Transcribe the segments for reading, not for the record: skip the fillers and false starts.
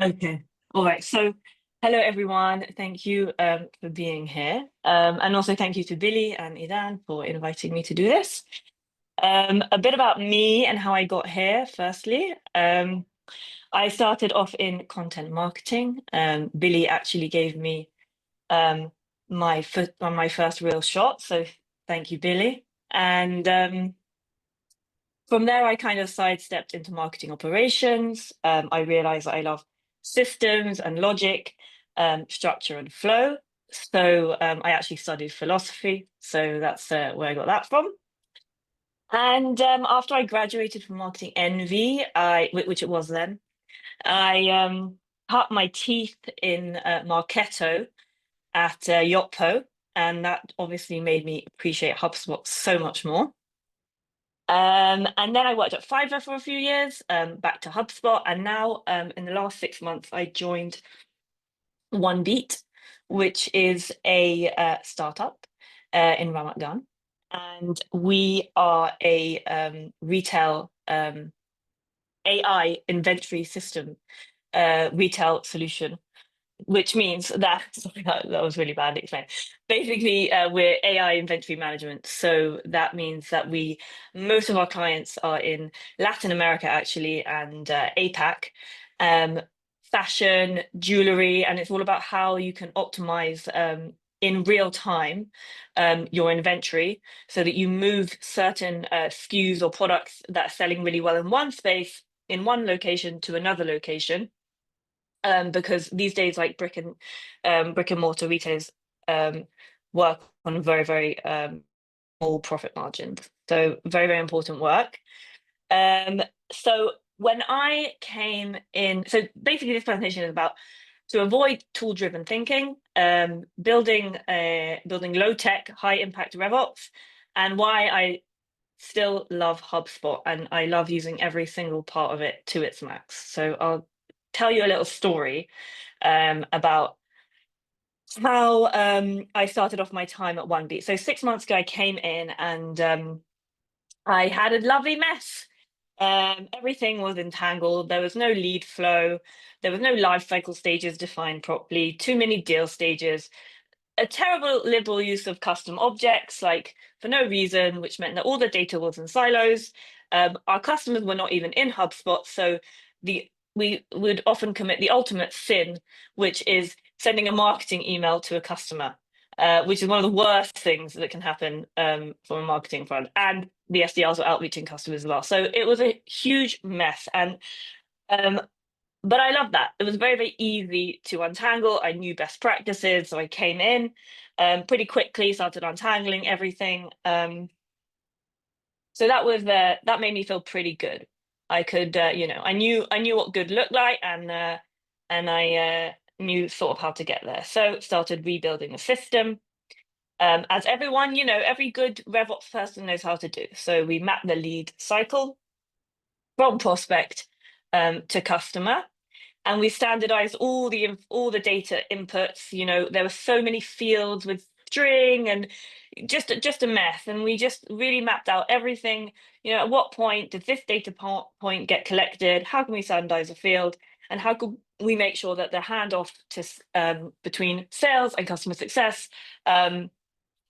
Okay. All right. So, hello everyone. Thank you for being here, and also thank you to Billy and Idan for inviting me to do this. A bit about me and how I got here. Firstly, I started off in content marketing. Billy actually gave me um, my first real shot, so thank you, Billy. And from there, I kind of sidestepped into marketing operations. I realized that I love systems and logic, structure and flow. So I actually studied philosophy. So that's where I got that from. And after I graduated from marketing NV, which it was then, I cut my teeth in Marketo at Yotpo. And that obviously made me appreciate HubSpot so much more. And then I worked at Fiverr for a few years, back to HubSpot, and now in the last 6 months, I joined Onebeat, which is a startup in Ramat Gan, and we are a retail AI inventory system, retail solution, which means that sorry, that was really bad explained. Basically, we're AI inventory management. So that means that most of our clients are in Latin America actually, and APAC, um, fashion, jewelry, and it's all about how you can optimize in real time your inventory so that you move certain SKUs or products that are selling really well in one space, in one location to another location, because these days, like brick and mortar retailers work on very, very small profit margins. So very, very important work. Um, so when I came in, so basically this presentation is about to avoid tool-driven thinking, building low-tech, high-impact RevOps, and why I still love HubSpot and I love using every single part of it to its max. So I'll tell you a little story about how I started off my time at Onebeat. So 6 months ago, I came in and I had a lovely mess. Everything was entangled. There was no lead flow. There was no life cycle stages defined properly. Too many deal stages. A terrible liberal use of custom objects, like for no reason, which meant that all the data was in silos. Our customers were not even in HubSpot, so we would often commit the ultimate sin, which is sending a marketing email to a customer, which is one of the worst things that can happen from a marketing front. And the SDRs were outreaching customers as well. So it was a huge mess. And um, but I love that. It was very, very easy to untangle. I knew best practices, so I came in pretty quickly, started untangling everything. So that made me feel pretty good. I could, I knew what good looked like, and I knew sort of how to get there. So started rebuilding the system. As everyone, every good RevOps person knows how to do. So we map the lead cycle from prospect to customer, and we standardized all the data inputs. There were so many fields with string and just a mess, and we just really mapped out everything. At what point did this data point get collected? How can we standardize a field, and how could we make sure that the handoff to between sales and customer success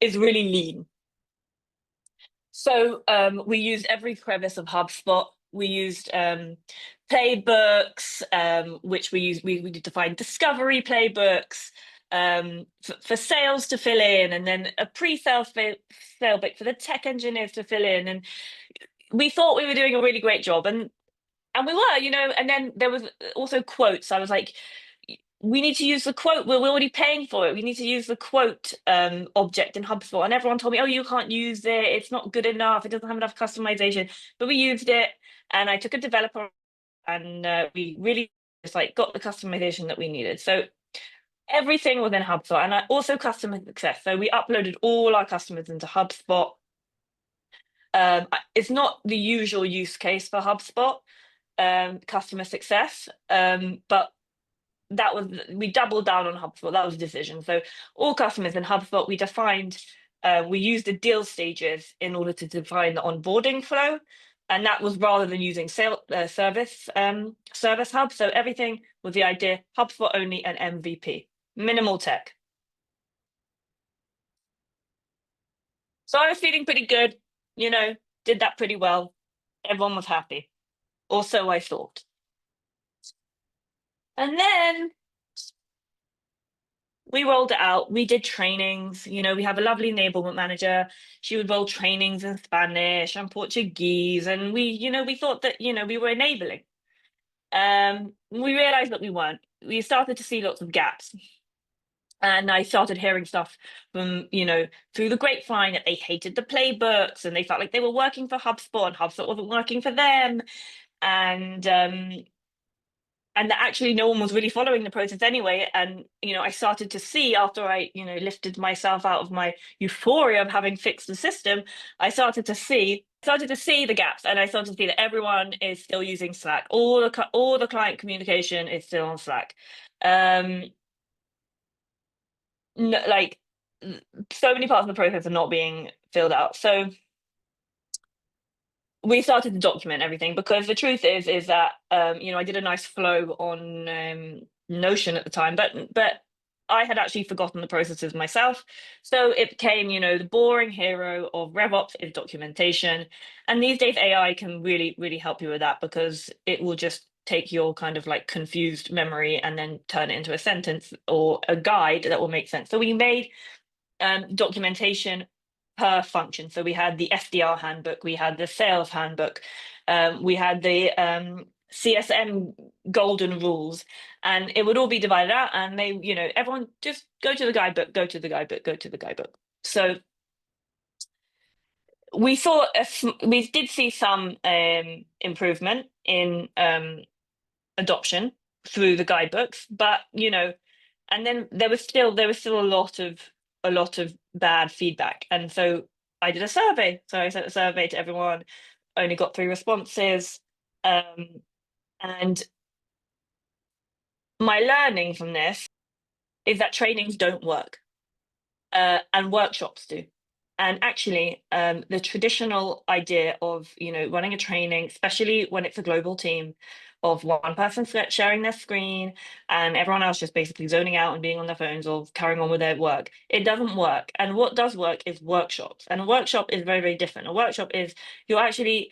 is really lean? So we used every crevice of HubSpot. We used playbooks, which we used. We defined discovery playbooks for sales to fill in, and then a pre-sale sale book for the tech engineers to fill in. And we thought we were doing a really great job, and we were, And then there was also quotes. I was like, we need to use the quote. We're already paying for it. We need to use the quote object in HubSpot. And everyone told me, oh, you can't use it. It's not good enough. It doesn't have enough customization. But we used it. And I took a developer, and we really just got the customization that we needed. So everything was in HubSpot, and also customer success. So we uploaded all our customers into HubSpot. It's not the usual use case for HubSpot, customer success, but we doubled down on HubSpot. That was a decision. So all customers in HubSpot, we used the deal stages in order to define the onboarding flow. And that was rather than using service hub. So everything was the idea, HubSpot only and MVP, minimal tech. So I was feeling pretty good, did that pretty well. Everyone was happy, or so I thought. And then we rolled it out. We did trainings. We have a lovely enablement manager. She would roll trainings in Spanish and Portuguese. And we thought that, we were enabling. We realized that we weren't. We started to see lots of gaps. And I started hearing stuff from, through the grapevine that they hated the playbooks and they felt like they were working for HubSpot and HubSpot wasn't working for them. And that actually no one was really following the process anyway. And I started to see, after I lifted myself out of my euphoria of having fixed the system, I started to see the gaps, and I started to see that everyone is still using Slack. All the client communication is still on Slack. No, like, so many parts of the process are not being filled out. So we started to document everything, because the truth is that I did a nice flow on Notion at the time, but I had actually forgotten the processes myself. So it became, the boring hero of RevOps is documentation. And these days AI can really, really help you with that, because it will just take your kind of like confused memory and then turn it into a sentence or a guide that will make sense. So we made documentation per function. So we had the SDR handbook, we had the sales handbook, we had the CSM golden rules, and it would all be divided out. And they, everyone just go to the guidebook, go to the guidebook, go to the guidebook. So we did see some improvement in adoption through the guidebooks, but and then there was still a lot of bad feedback. And so I did a survey. So I sent a survey to everyone, only got 3 responses. And my learning from this is that trainings don't work, and workshops do. And actually, the traditional idea of running a training, especially when it's a global team, of one person sharing their screen and everyone else just basically zoning out and being on their phones or carrying on with their work, it doesn't work. And what does work is workshops. And a workshop is very, very different. A workshop is you're actually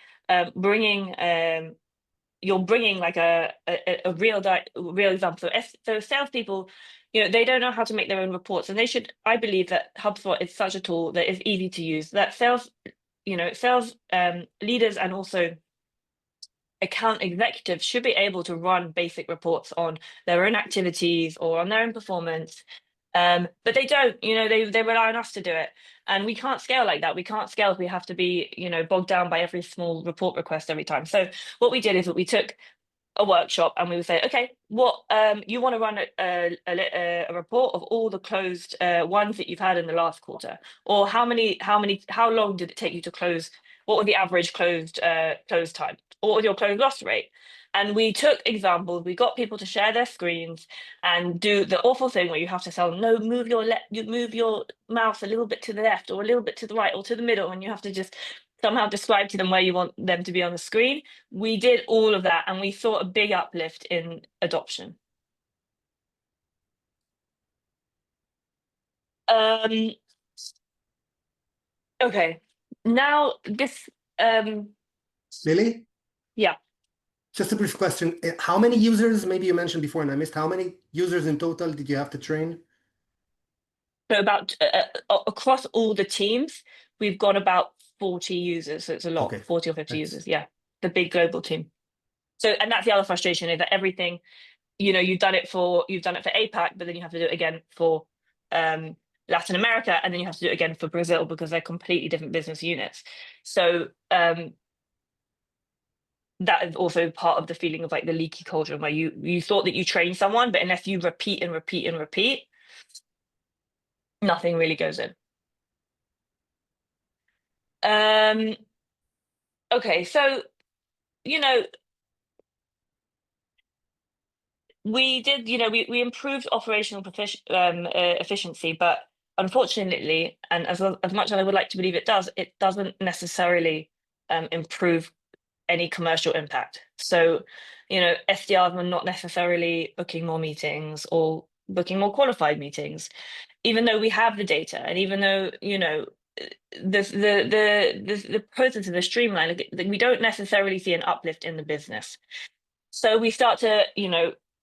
bringing you're bringing like a real example. So salespeople, they don't know how to make their own reports, and they should. I believe that HubSpot is such a tool that is easy to use. That sales leaders and also account executives should be able to run basic reports on their own activities or on their own performance. But they don't, they rely on us to do it. And we can't scale like that. We can't scale if we have to be, bogged down by every small report request every time. So what we did is that we took a workshop and we would say, okay, what you want to run a report of all the closed ones that you've had in the last quarter, or how long did it take you to close? What was the average close time? What was your close loss rate? And we took examples. We got people to share their screens and do the awful thing where you have to tell them, no, you move your mouse a little bit to the left or a little bit to the right or to the middle, and you have to just somehow describe to them where you want them to be on the screen. We did all of that, and we saw a big uplift in adoption. Okay, now this. Lily? Yeah. Just a brief question. How many users, maybe you mentioned before and I missed, how many users in total did you have to train? So about across all the teams, we've got about 40 users. So it's a lot, Okay. 40 or 50 users. Yeah, the big global team. So, and that's the other frustration, is that everything, you've done it for APAC, but then you have to do it again for Latin America, and then you have to do it again for Brazil, because they're completely different business units. So that is also part of the feeling of like the leaky cauldron, where you thought that you train someone, but unless you repeat and repeat and repeat, nothing really goes in. Okay, so we did, we improved operational efficiency, but unfortunately, and as much as I would like to believe it doesn't necessarily improve any commercial impact. So, SDRs were not necessarily booking more meetings or booking more qualified meetings, even though we have the data, and even though, the process is streamlined, like, we don't necessarily see an uplift in the business. So we start to,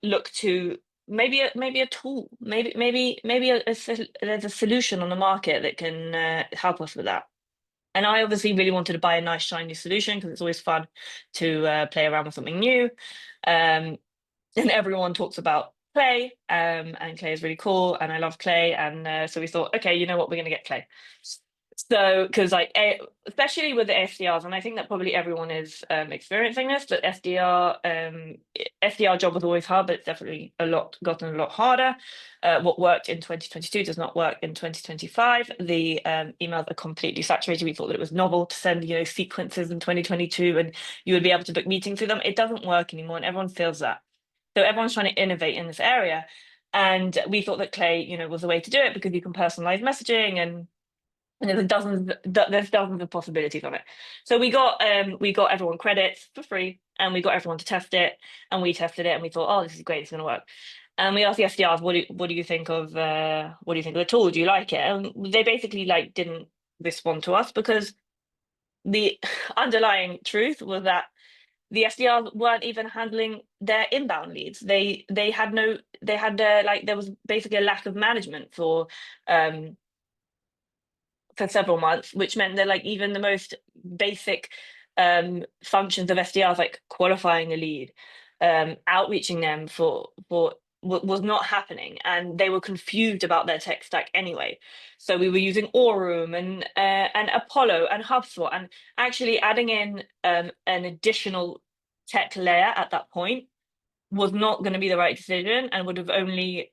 look to maybe a tool, there's a solution on the market that can help us with that. And I obviously really wanted to buy a nice shiny solution because it's always fun to play around with something new. And everyone talks about clay, and clay is really cool, and I love clay. And so we thought, okay, you know what, we're going to get clay. So, because especially with the SDRs, and I think that probably everyone is experiencing this, but SDR job was always hard, but it's definitely gotten a lot harder. What worked in 2022 does not work in 2025. The emails are completely saturated. We thought that it was novel to send, sequences in 2022, and you would be able to book meetings through them. It doesn't work anymore, and everyone feels that. So everyone's trying to innovate in this area, and we thought that clay, was the way to do it because you can personalize messaging, and there's dozens of possibilities on it. So we got everyone credits for free, and we got everyone to test it, and we tested it, and we thought, oh, this is great, it's going to work. And we asked the SDRs, what do you think of the tool? Do you like it? And they basically didn't respond to us because the underlying truth was that the SDRs weren't even handling their inbound leads. There was basically a lack of management for several months, which meant that even the most basic functions of SDRs, like qualifying a lead, outreaching them was not happening, and they were confused about their tech stack anyway. So we were using Aurum and Apollo and HubSpot, and actually adding in an additional tech layer at that point was not going to be the right decision, and would have only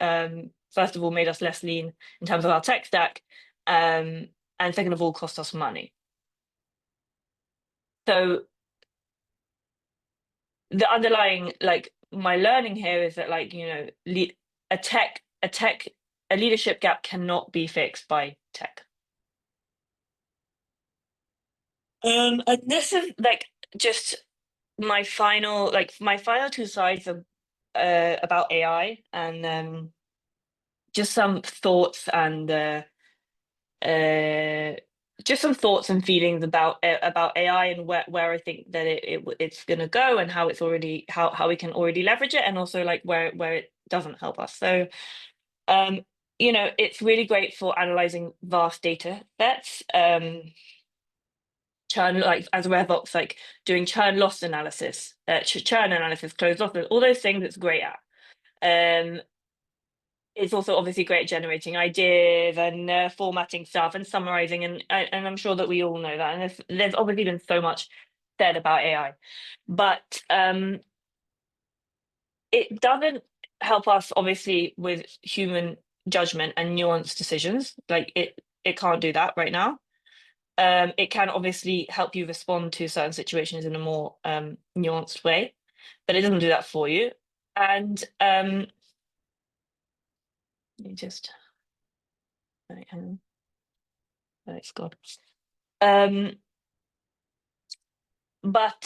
first of all made us less lean in terms of our tech stack, and second of all cost us money. So the underlying, my learning here is that a leadership gap cannot be fixed by tech. And this is just my final two slides of about AI, and just some thoughts and just some thoughts and feelings about AI, and where I think that it's going to go, and how how we can already leverage it, and also where it doesn't help us. So it's really great for analyzing vast data sets, churn, as RevOps, doing churn loss analysis, churn analysis, closed loss, all those things it's great at. It's also obviously great at generating ideas and formatting stuff and summarizing, and I'm sure that we all know that. And there's obviously been so much said about AI, but it doesn't help us obviously with human judgment and nuanced decisions. It can't do that right now. It can obviously help you respond to certain situations in a more nuanced way, but it doesn't do that for you. And let me just, it's gone. But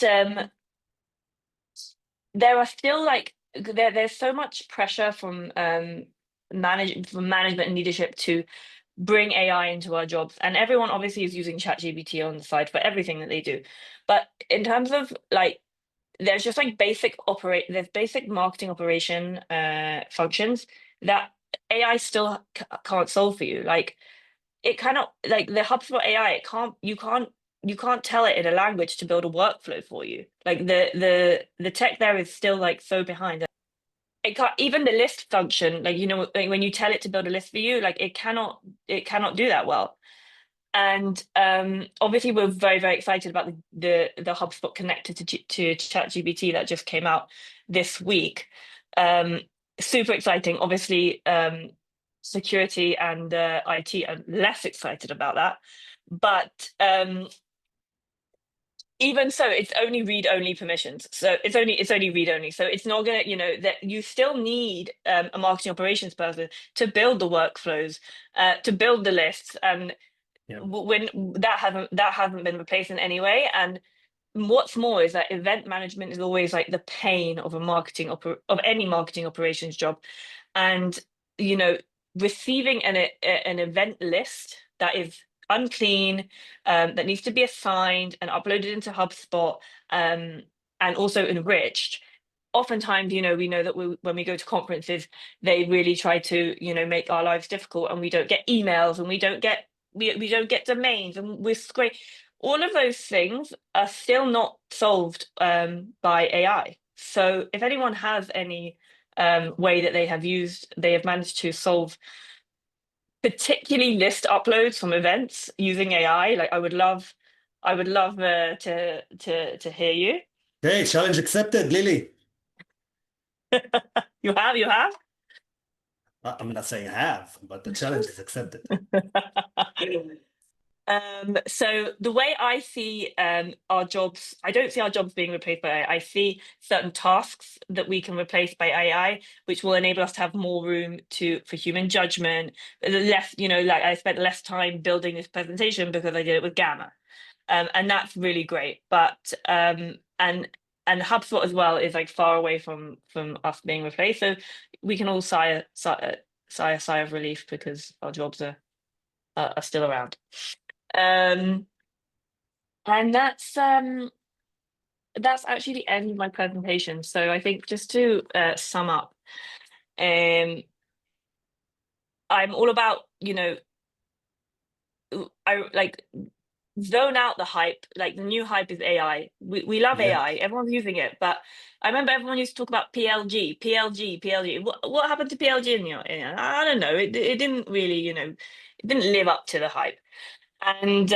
there are still there's so much pressure from management and leadership to bring AI into our jobs, and everyone obviously is using ChatGPT on the side for everything that they do. But in terms of there's just there's basic marketing operation functions that AI still can't solve for you. It cannot, the HubSpot AI, you can't tell it in a language to build a workflow for you. The tech there is still so behind. It can't, even the list function, when you tell it to build a list for you, it cannot do that well. And obviously we're very, very excited about the HubSpot connector to ChatGPT that just came out this week. Super exciting. Obviously, security and IT are less excited about that, but even so, it's only read-only permissions. So it's only read-only. So it's not gonna, that you still need a marketing operations person to build the workflows, to build the lists, and when that hasn't been replaced in any way. And what's more is that event management is always like the pain of of any marketing operations job. And you know, receiving an event list that is unclean, that needs to be assigned and uploaded into HubSpot, um, and also enriched. Oftentimes, we know that when we go to conferences, they really try to, make our lives difficult, and we don't get emails, and we don't get domains, and we're scraping. All of those things are still not solved by AI. So if anyone has any way that they have managed to solve particularly list uploads from events using AI, like I would love to hear you. Okay, challenge accepted, Lily. You have. I'm not saying I have, but the challenge is accepted. So the way I see our jobs, I don't see our jobs being replaced by AI. I see certain tasks that we can replace by AI, which will enable us to have more room for human judgment. Less, like I spent less time building this presentation because I did it with Gamma, and that's really great. But and HubSpot as well is like far away from us being replaced, so we can all sigh a sigh of relief because our jobs are still around. Um, and that's actually the end of my presentation. So I think just to sum up, um, I'm all about, I like zone out the hype. Like the new hype is AI. We love Yeah. AI. Everyone's using it, but I remember everyone used to talk about PLG, PLG, PLG. What happened to PLG I don't know. It didn't really, it didn't live up to the hype. And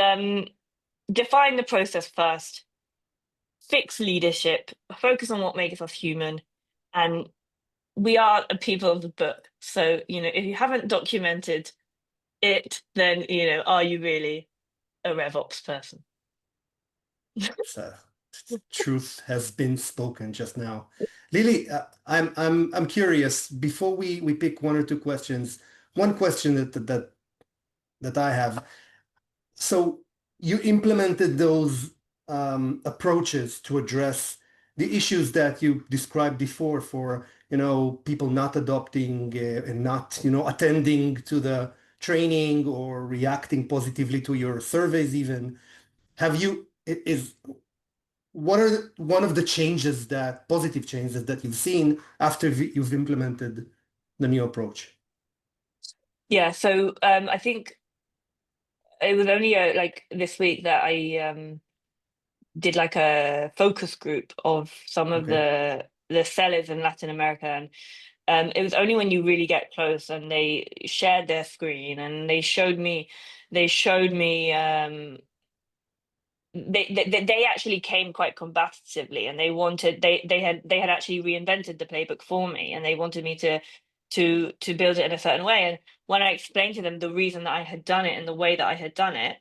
define the process first, fix leadership, focus on what makes us human. And we are a people of the book. So, if you haven't documented it, then, are you really a RevOps person? So truth has been spoken just now. Lily, I'm curious. Before we pick one or two questions, one question that I have. So you implemented those approaches to address the issues that you described before for, people not adopting and not, attending to the training or reacting positively to your surveys even. Have you, is what are one of the changes that positive changes that you've seen after you've implemented the new approach? Yeah. So I think it was only like this week that I did like a focus group of some of Okay. the sellers in Latin America, and it was only when you really get close and they shared their screen and they showed me they actually came quite combatively, and they had actually reinvented the playbook for me, and they wanted me to build it in a certain way. And when I explained to them the reason that I had done it and the way that I had done it,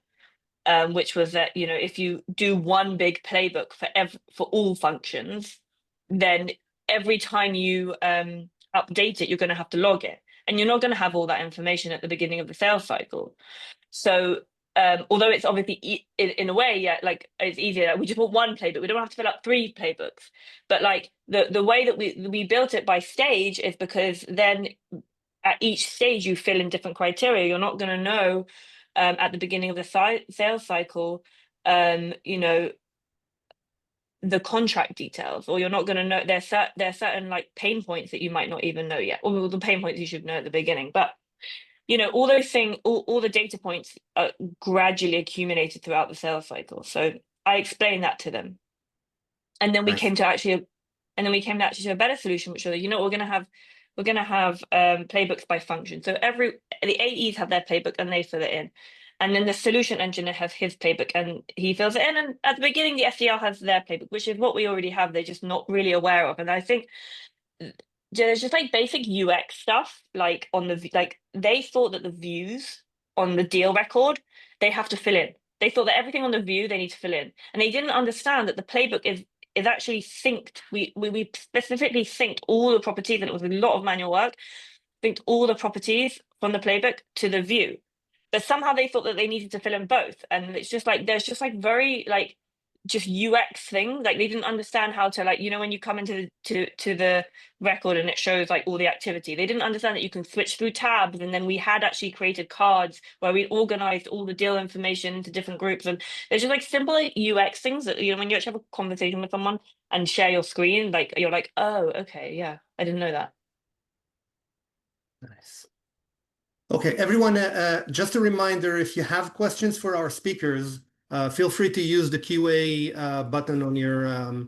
which was that, if you do one big playbook for all functions, then every time you update it, you're going to have to log it, and you're not going to have all that information at the beginning of the sales cycle. So although it's obviously in a way, yeah, like it's easier. Like, we just want one playbook. We don't have to fill up three playbooks. But like the way that we built it by stage is because then at each stage you fill in different criteria. You're not going to know at the beginning of the sales cycle, you know, the contract details, or you're not going to know there's certain like pain points that you might not even know yet, or the pain points you should know at the beginning. But all those things, all the data points are gradually accumulated throughout the sales cycle. So I explained that to them, and then we Nice. came to actually to a better solution, which was, we're going to have playbooks by function. So the AEs have their playbook and they fill it in, and then the solution engineer has his playbook and he fills it in. And at the beginning, the SDR has their playbook, which is what we already have. They're just not really aware of. And I think there's just like basic UX stuff, like like they thought that the views on the deal record they have to fill in. They thought that everything on the view they need to fill in, and they didn't understand that the playbook is actually synced. We specifically synced all the properties, and it was a lot of manual work. Synced all the properties from the playbook to the view, but somehow they thought that they needed to fill in both, and it's just like there's just like very like just UX thing. Like they didn't understand how to, like, you know, when you come into to the record and it shows like all the activity, they didn't understand that you can switch through tabs. And then we had actually created cards where we organized all the deal information into different groups. And there's just like simple UX things that, you know, when you actually have a conversation with someone and share your screen, like you're like, oh, okay, yeah, I didn't know that. Nice. Okay, everyone, just a reminder, if you have questions for our speakers, feel free to use the QA button on your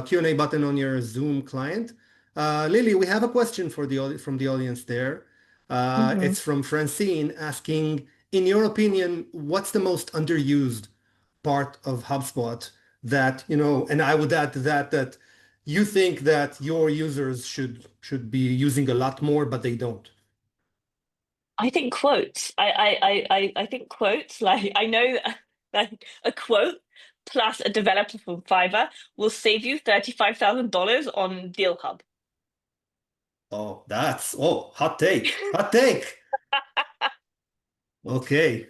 Q&A button on your Zoom client. Lily, we have a question for from the audience there. Hmm. It's from Francine asking, in your opinion, what's the most underused part of HubSpot that, you know, and I would add to that that you think that your users should be using a lot more, but they don't. I think quotes. I think quotes. Like I know that like a quote plus a developer from Fiverr will save you $35,000 on Deal Hub. Oh, hot take. Hot take. Okay.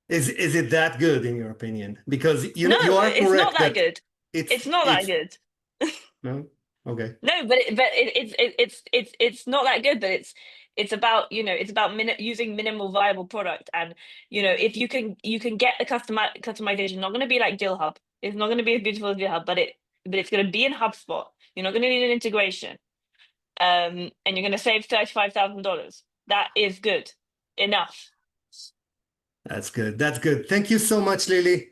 Is it that good in your opinion? Because you No, know you are it's not correct that that good. It's not that it's good. no. Okay. No, but it's not that good. But it's about, you know, it's about using minimal viable product. And you know, if you can get the customization, not going to be like Deal Hub. It's not going to be as beautiful as Deal Hub, but it's going to be in HubSpot. You're not going to need an integration. And you're going to save $35,000. That is good enough. That's good. That's good. Thank you so much, Lily.